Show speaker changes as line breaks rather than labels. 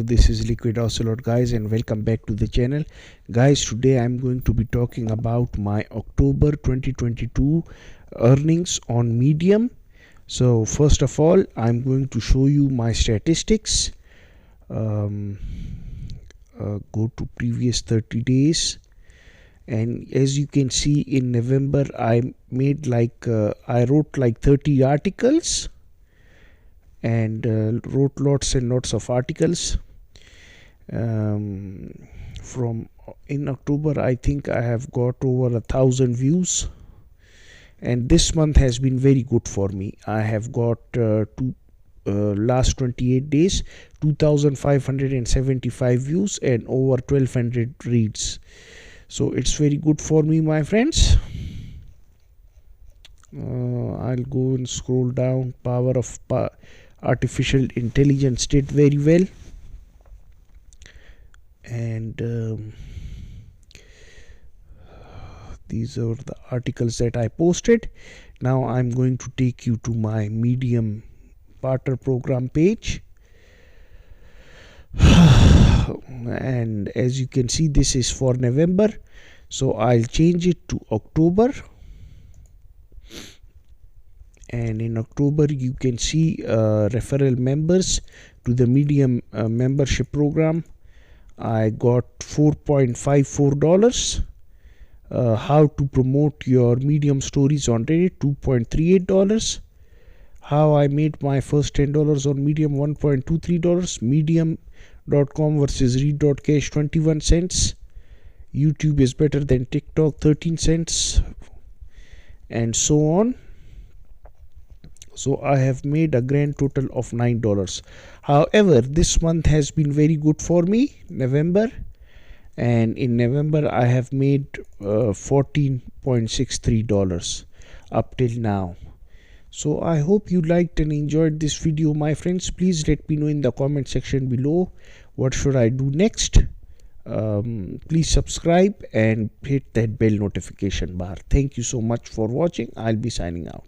this is LiquidOcelot guys, and welcome back to the channel. Guys, today I'm going to be talking about my October 2022 earnings on Medium. So first of all, I'm going to show you my statistics. Go to previous 30 days, and as you can see, in November I made I wrote like 30 articles and wrote lots and lots of articles. From in October I think I have got over 1,000 views, and this month has been very good for me. I have got last 28 days 2,575 views and over 1,200 reads, so it's very good for me, my friends. I'll go and scroll down. Power of artificial intelligence did very well, and these are the articles that I posted. Now I'm going to take you to my Medium Barter program page, and as you can see, this is for November, so I'll change it to October. And in October you can see referral members to the Medium membership program. I got $4.54. How to promote your Medium stories on Reddit, $2.38. How I made my first $10 on Medium, $1.23. Medium.com versus read.cash, 21 cents. YouTube is better than TikTok, 13 cents, and so on. So I have made a grand total of $9. However, this month has been very good for me, November, and in November I have made $14.63 up till now. So I hope you liked and enjoyed this video, my friends. Please let me know in the comment section below what should I do next. Please subscribe and hit that bell notification bar. Thank you so much for watching. I'll be signing out.